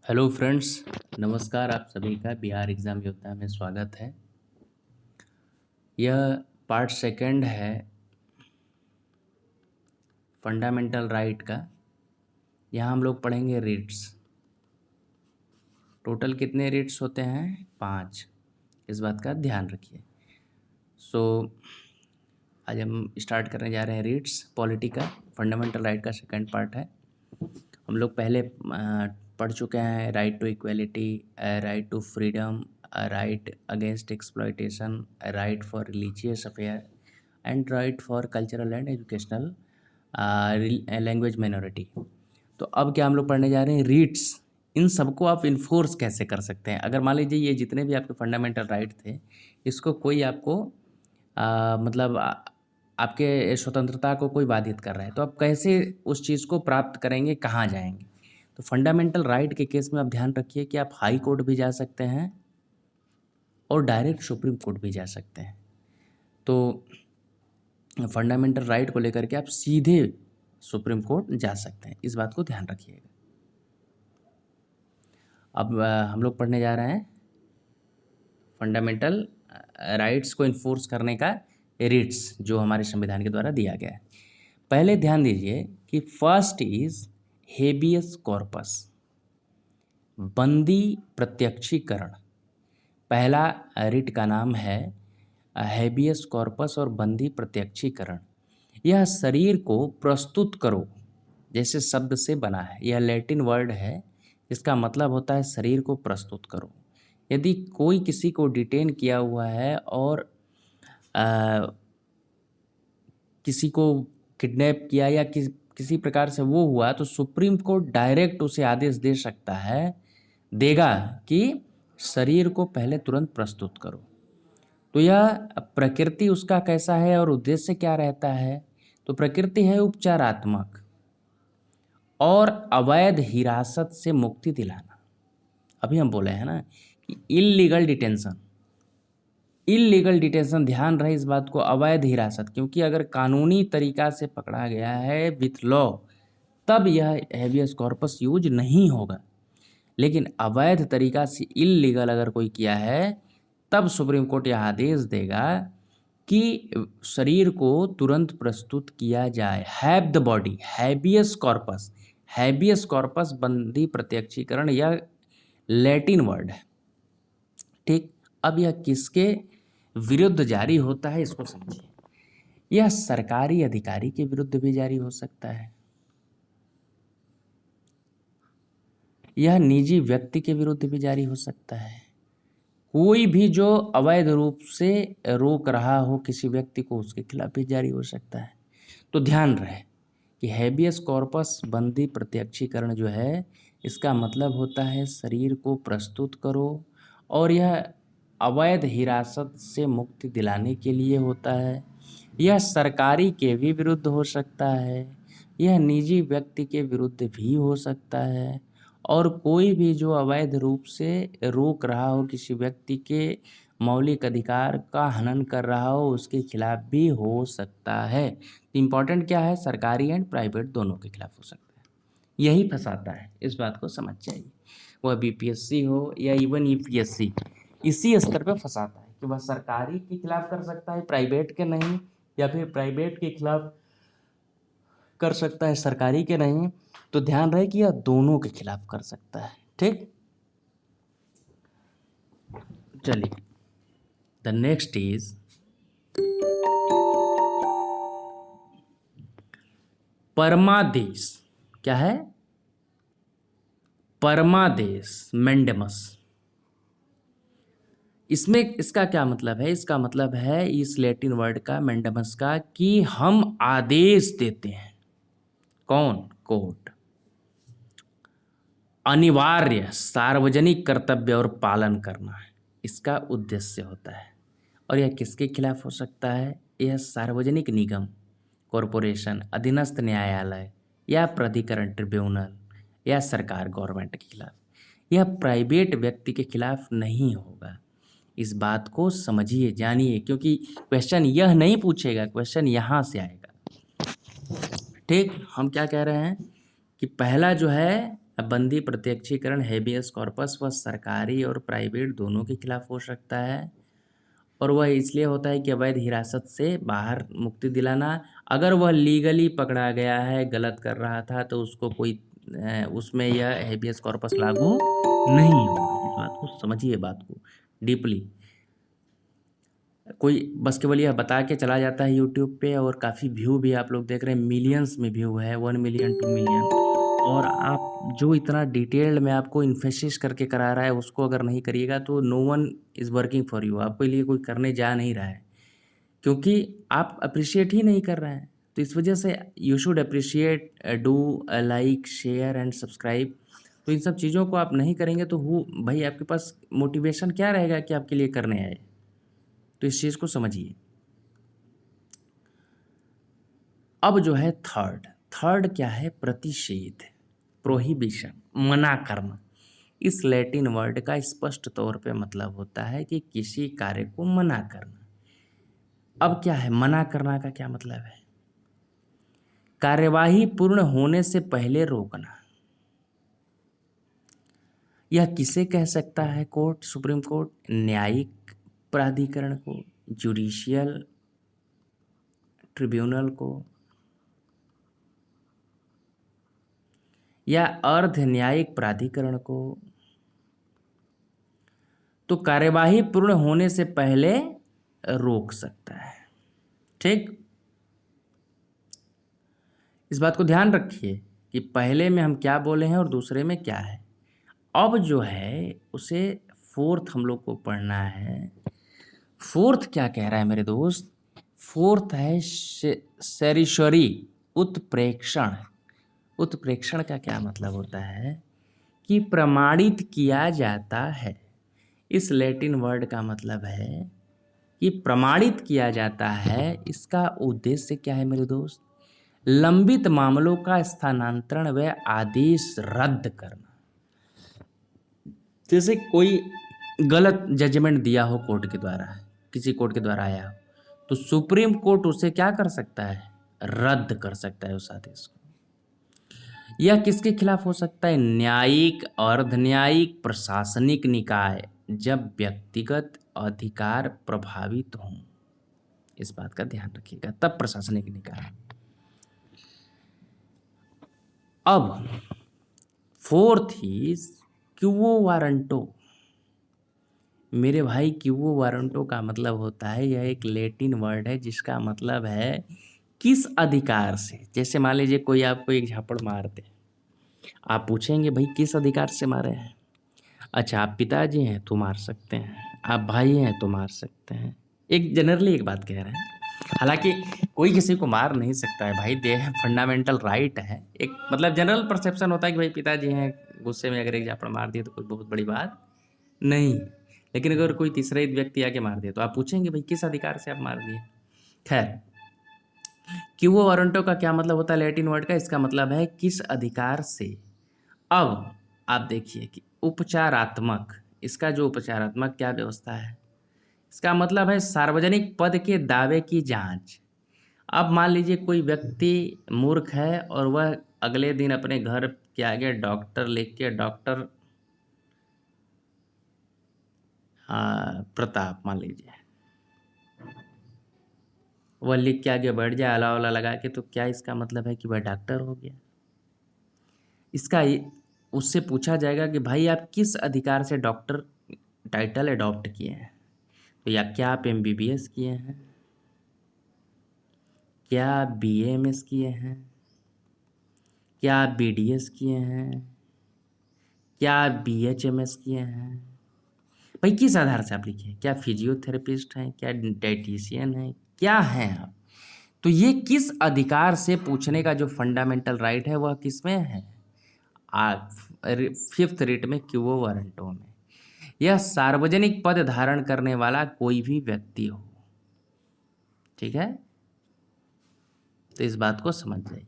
Hello friends, नमस्कार। आप सभी का बिहार एग्ज़ाम योद्धा में स्वागत है। यह पार्ट सेकंड है फंडामेंटल राइट का। यहाँ हम लोग पढ़ेंगे रीट्स। टोटल कितने रीट्स होते हैं? 5। इस बात का ध्यान रखिए। आज हम स्टार्ट करने जा रहे हैं रीट्स पॉलिटी का। फंडामेंटल राइट का सेकंड पार्ट है। हम लोग पहले पढ़ चुके हैं right to equality, right to freedom, right against exploitation, right for religious affair and right for cultural and educational language minority. तो अब क्या हम लोग पढ़ने जा रहे हैं? रीट्स। इन सबको आप इन्फोर्स कैसे कर सकते हैं? अगर मान लीजिए ये जितने भी आपके फंडामेंटल राइट थे, इसको कोई आपको मतलब आपके स्वतंत्रता को कोई बाधित कर रहा है, तो आप कैसे उस चीज़ को प्राप्त करेंगे, कहाँ जाएंगे? तो फंडामेंटल राइट के केस में आप ध्यान रखिए कि आप हाई कोर्ट भी जा सकते हैं और डायरेक्ट सुप्रीम कोर्ट भी जा सकते हैं। तो फंडामेंटल राइट को लेकर के आप सीधे सुप्रीम कोर्ट जा सकते हैं, इस बात को ध्यान रखिएगा। अब हम लोग पढ़ने जा रहे हैं फंडामेंटल राइट्स को इन्फोर्स करने का रीट्स जो हमारे संविधान के द्वारा दिया गया है। पहले ध्यान दीजिए कि फर्स्ट इज हेबियस कॉर्पस, बंदी प्रत्यक्षीकरण। पहला रिट का नाम है हेबियस कॉर्पस और बंदी प्रत्यक्षीकरण। यह शरीर को प्रस्तुत करो जैसे शब्द से बना है। यह लैटिन वर्ड है, इसका मतलब होता है शरीर को प्रस्तुत करो। यदि कोई किसी को डिटेन किया हुआ है और किसी को किडनैप किया या किसी प्रकार से वो हुआ, तो सुप्रीम कोर्ट डायरेक्ट उसे आदेश दे सकता है, देगा कि शरीर को पहले तुरंत प्रस्तुत करो। तो यह प्रकृति उसका कैसा है और उद्देश्य क्या रहता है? तो प्रकृति है उपचारात्मक और अवैध हिरासत से मुक्ति दिलाना। अभी हम बोले हैं ना कि इल्लीगल डिटेंशन, ध्यान रहे इस बात को, अवैध हिरासत, क्योंकि अगर कानूनी तरीका से पकड़ा गया है विथ लॉ, तब यह हेबियस कॉर्पस यूज नहीं होगा। लेकिन अवैध तरीका से इल्लीगल अगर कोई किया है, तब सुप्रीम कोर्ट यह आदेश देगा कि शरीर को तुरंत प्रस्तुत किया जाए। Have the body, habeas corpus बंदी प्रत्यक्षीकरण, यह लैटिन वर्ड है। ठीक, अब यह किसके विरुद्ध जारी होता है इसको समझिए। यह सरकारी अधिकारी के विरुद्ध भी जारी हो सकता है, यह निजी व्यक्ति के विरुद्ध भी जारी हो सकता है। कोई भी जो अवैध रूप से रोक रहा हो किसी व्यक्ति को, उसके खिलाफ भी जारी हो सकता है। तो ध्यान रहे कि हैबियस कॉर्पस बंदी प्रत्यक्षीकरण जो है, इसका मतलब होता है शरीर को प्रस्तुत करो, और यह अवैध हिरासत से मुक्ति दिलाने के लिए होता है। यह सरकारी के भी विरुद्ध हो सकता है, यह निजी व्यक्ति के विरुद्ध भी हो सकता है, और कोई भी जो अवैध रूप से रोक रहा हो किसी व्यक्ति के मौलिक अधिकार का हनन कर रहा हो, उसके खिलाफ भी हो सकता है। इम्पॉर्टेंट क्या है? सरकारी एंड प्राइवेट दोनों के खिलाफ हो सकता है। यही फंसाता है, इस बात को समझ जाइए। वह बीपीएससी हो या इवन यूपीएससी, इसी स्तर पर फंसाता है कि वह सरकारी के खिलाफ कर सकता है, प्राइवेट के नहीं, या फिर प्राइवेट के खिलाफ कर सकता है, सरकारी के नहीं। तो ध्यान रहे कि यह दोनों के खिलाफ कर सकता है। ठीक, चलिए द नेक्स्ट इज परमादेश। क्या है? परमादेश, मैंडेमस। इसमें इसका क्या मतलब है? इसका मतलब है इस लैटिन वर्ड का, मैंडेमस का, कि हम आदेश देते हैं। कौन? कोर्ट। अनिवार्य सार्वजनिक कर्तव्य और पालन करना है, इसका उद्देश्य होता है। और यह किसके खिलाफ हो सकता है? यह सार्वजनिक निगम, कॉरपोरेशन, अधीनस्थ न्यायालय या प्राधिकरण, ट्रिब्यूनल, या सरकार, गवर्नमेंट के खिलाफ। यह प्राइवेट व्यक्ति के खिलाफ नहीं होगा। इस बात को समझिए, जानिए, क्योंकि क्वेश्चन यह नहीं पूछेगा, क्वेश्चन यहाँ से आएगा। ठीक, हम क्या कह रहे हैं कि पहला जो है अब बंदी प्रत्यक्षीकरण हेबियस कॉर्पस वह सरकारी और प्राइवेट दोनों के खिलाफ हो सकता है, और वह इसलिए होता है कि अवैध हिरासत से बाहर मुक्ति दिलाना। अगर वह लीगली पकड़ा गया है, गलत कर रहा था, तो उसको कोई उसमें यह हेबियस कॉर्पस लागू नहीं होगा। इस बात को समझिए, बात को डीपली। कोई बस केवल यह बता के चला जाता है यूट्यूब पे, और काफ़ी व्यू भी आप लोग देख रहे हैं, मिलियंस में व्यू है, 1 मिलियन 2 मिलियन, और आप जो इतना डिटेल्ड में आपको इन्फेसिस करके करा रहा है उसको अगर नहीं करिएगा तो no one is working for you, आपके लिए कोई करने जा नहीं रहा है, क्योंकि आप अप्रिशिएट ही नहीं कर रहे हैं। तो इस वजह से you should appreciate, do like, share and subscribe. तो इन सब चीज़ों को आप नहीं करेंगे तो भाई आपके पास मोटिवेशन क्या रहेगा कि आपके लिए करने आए। तो इस चीज़ को समझिए। अब जो है थर्ड क्या है? प्रतिषेध, प्रोहिबिशन, मना करना। इस लैटिन वर्ड का स्पष्ट तौर पे मतलब होता है कि किसी कार्य को मना करना। अब क्या है मना करना का क्या मतलब है? कार्यवाही पूर्ण होने से पहले रोकना। यह किसे कह सकता है कोर्ट, सुप्रीम कोर्ट? न्यायिक प्राधिकरण को, जुडिशियल ट्रिब्यूनल को, या अर्ध न्यायिक प्राधिकरण को। तो कार्यवाही पूर्ण होने से पहले रोक सकता है। ठीक, इस बात को ध्यान रखिए कि पहले में हम क्या बोले हैं और दूसरे में क्या है। अब जो है उसे फोर्थ हम लोग को पढ़ना है। फोर्थ क्या कह रहा है मेरे दोस्त? फोर्थ है सेरिशरी, उत्प्रेक्षण। उत्प्रेक्षण का क्या मतलब होता है? कि प्रमाणित किया जाता है। इस लैटिन वर्ड का मतलब है कि प्रमाणित किया जाता है। इसका उद्देश्य क्या है मेरे दोस्त? लंबित मामलों का स्थानांतरण व आदेश रद्द करना। जैसे कोई गलत जजमेंट दिया हो कोर्ट के द्वारा, किसी कोर्ट के द्वारा आया हो, तो सुप्रीम कोर्ट उसे क्या कर सकता है? रद्द कर सकता है उस आदेश को। यह किसके खिलाफ हो सकता है? न्यायिक, अर्ध न्यायिक, प्रशासनिक निकाय, जब व्यक्तिगत अधिकार प्रभावित हों। इस बात का ध्यान रखिएगा, तब प्रशासनिक निकाय। अब फोर्थ इज क्यूओ वारंटो। मेरे भाई क्यूओ वारंटो का मतलब होता है, यह एक लैटिन वर्ड है जिसका मतलब है किस अधिकार से। जैसे मान लीजिए कोई आपको एक झापड़ मार दे, आप पूछेंगे भाई किस अधिकार से मारे हैं? अच्छा, आप पिताजी हैं तो मार सकते हैं, आप भाई हैं तो मार सकते हैं। एक जनरली एक बात कह रहे हैं, हालांकि कोई किसी को मार नहीं सकता है भाई, दे फंडामेंटल राइट है। एक मतलब जनरल परसेप्शन होता है कि भाई पिताजी हैं, गुस्से में अगर एक झापड़ मार दिए तो कोई बहुत बड़ी बात नहीं। लेकिन अगर कोई तीसरा ही व्यक्ति आके मार दिए तो आप पूछेंगे भाई किस अधिकार से आप मार दिए। खैर, क्यूओ वारंटो का क्या मतलब होता है लैटिन वर्ड का? इसका मतलब है किस अधिकार से। अब आप देखिए कि उपचारात्मक, इसका जो उपचारात्मक क्या व्यवस्था है, इसका मतलब है सार्वजनिक पद के दावे की जांच। अब मान लीजिए कोई व्यक्ति मूर्ख है और वह अगले दिन अपने घर के आगे डॉक्टर लिख के, डॉक्टर प्रताप मान लीजिए, वह लिख के आगे बढ़ जाए अला वला लगा के, तो क्या इसका मतलब है कि वह डॉक्टर हो गया? इसका उससे पूछा जाएगा कि भाई आप किस अधिकार से डॉक्टर टाइटल अडॉप्ट किए हैं? तो या क्या आप MBBS किए हैं, क्या आप BAMS किए हैं, क्या आप BDS किए हैं, क्या आप BHMS किए हैं? भाई किस आधार से आप लिखे हैं? क्या फिजियोथेरेपिस्ट हैं, क्या डाइटिशियन हैं, क्या हैं आप? तो ये किस अधिकार से पूछने का जो फंडामेंटल राइट है वह किस में है? फिफ्थ रिट में, क्यूओ वारंटो में। यह सार्वजनिक पद धारण करने वाला कोई भी व्यक्ति हो। ठीक है, तो इस बात को समझ जाइए।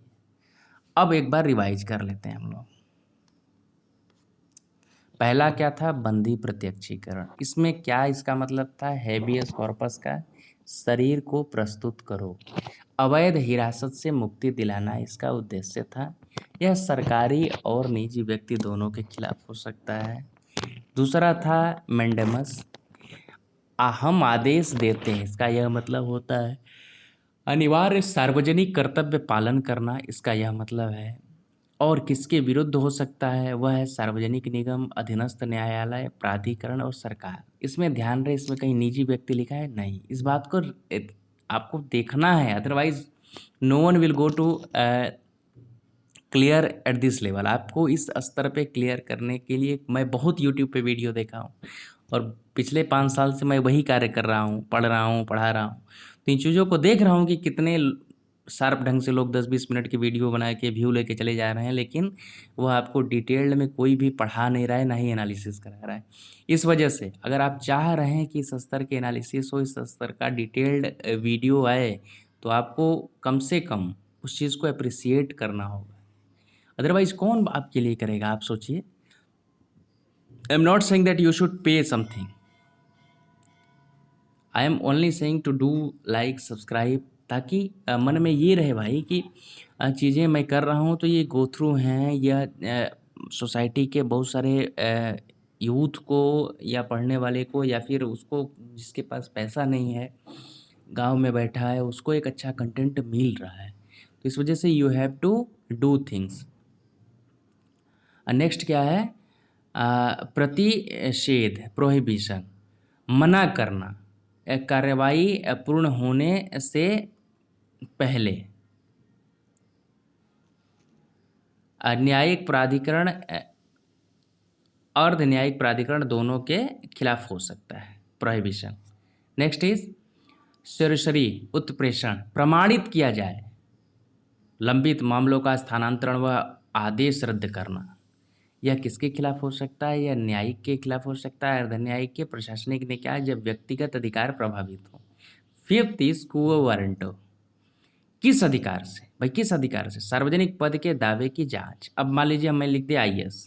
अब एक बार रिवाइज कर लेते हैं हम लोग। पहला क्या था? बंदी प्रत्यक्षीकरण। इसमें क्या इसका मतलब था? हेबियस कॉर्पस का शरीर को प्रस्तुत करो। अवैध हिरासत से मुक्ति दिलाना इसका उद्देश्य था। यह सरकारी और निजी व्यक्ति दोनों के खिलाफ हो सकता है। दूसरा था मैंडेमस, हम आदेश देते हैं, इसका यह मतलब होता है अनिवार्य सार्वजनिक कर्तव्य पालन करना, इसका यह मतलब है। और किसके विरुद्ध हो सकता है, वह है सार्वजनिक निगम, अधीनस्थ न्यायालय, प्राधिकरण और सरकार। इसमें ध्यान रहे, इसमें कहीं निजी व्यक्ति लिखा है नहीं, इस बात को आपको देखना है, otherwise no one will go to clear at this level. आपको इस स्तर पे क्लियर करने के लिए मैं बहुत यूट्यूब पे वीडियो देखा हूँ और पिछले 5 साल से मैं वही कार्य कर रहा हूँ, पढ़ रहा हूँ, पढ़ा रहा हूँ, तो इन चीज़ों को देख रहा हूँ कि कितने शार्प ढंग से लोग 10-20 मिनट की वीडियो बना के व्यू लेके चले जा रहे हैं, लेकिन वह आपको डिटेल्ड में कोई भी पढ़ा नहीं रहा है, ना ही एनालिसिस करा रहा है। इस वजह से अगर आप चाह रहे हैं कि इस स्तर के एनालिसिस हो, इस स्तर का डिटेल्ड वीडियो आए, तो आपको कम से कम उस चीज़ को अप्रिसिएट करना होगा, अदरवाइज कौन आपके लिए करेगा। आप सोचिए, I am not saying that you should pay something, I am only saying to do like subscribe, ताकि मन में ये रहे भाई कि चीज़ें मैं कर रहा हूँ तो ये गो थ्रू हैं, या सोसाइटी के बहुत सारे यूथ को या पढ़ने वाले को या फिर उसको जिसके पास पैसा नहीं है, गांव में बैठा है, उसको एक अच्छा कंटेंट मिल रहा है। तो इस वजह से you have to do things. Next क्या है, प्रतिषेध, प्रोहिबिशन, मना करना, कार्रवाई पूर्ण होने से पहले। न्यायिक प्राधिकरण, अर्ध न्यायिक प्राधिकरण दोनों के खिलाफ हो सकता है, प्रोहिबिशन। नेक्स्ट इज सरसरी, उत्प्रेषण, प्रमाणित किया जाए, लंबित मामलों का स्थानांतरण व आदेश रद्द करना। यह किसके खिलाफ हो सकता है, यह न्यायिक के खिलाफ हो सकता है, अर्ध न्यायिक के, प्रशासनिक ने क्या, जब व्यक्तिगत अधिकार प्रभावित हो। फिफ्थ इज क्वो वारंटो, किस अधिकार से, भाई किस अधिकार से, सार्वजनिक पद के दावे की जांच। अब मान लीजिए हमें लिख दिया आईएएस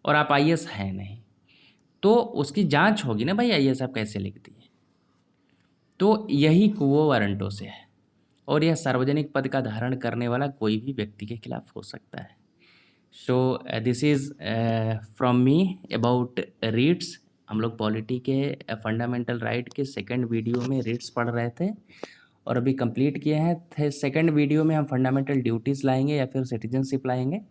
और आप आईएएस हैं नहीं, तो उसकी जांच होगी ना भाई, आईएएस आप कैसे लिख दिए, तो यही क्वो वारंटो से है। और यह सार्वजनिक पद का धारण करने वाला कोई भी व्यक्ति के खिलाफ हो सकता है। So this is from me about रीट्स। हम लोग पॉलिटी के फंडामेंटल राइट के सेकंड वीडियो में रीट्स पढ़ रहे थे और अभी कंप्लीट किए हैं। सेकंड वीडियो में हम फंडामेंटल ड्यूटीज़ लाएंगे या फिर सिटीजनशिप लाएंगे।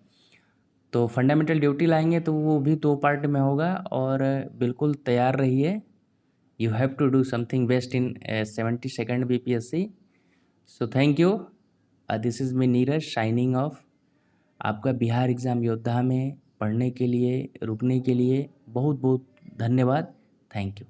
तो फंडामेंटल ड्यूटी लाएंगे तो वो भी 2 पार्ट में होगा, और बिल्कुल तैयार रहिए। You have to do something best in 72nd BPSC। So thank you. This is me Neeraj shining off. आपका बिहार एग्ज़ाम योद्धा में पढ़ने के लिए, रुकने के लिए बहुत बहुत धन्यवाद। Thank you.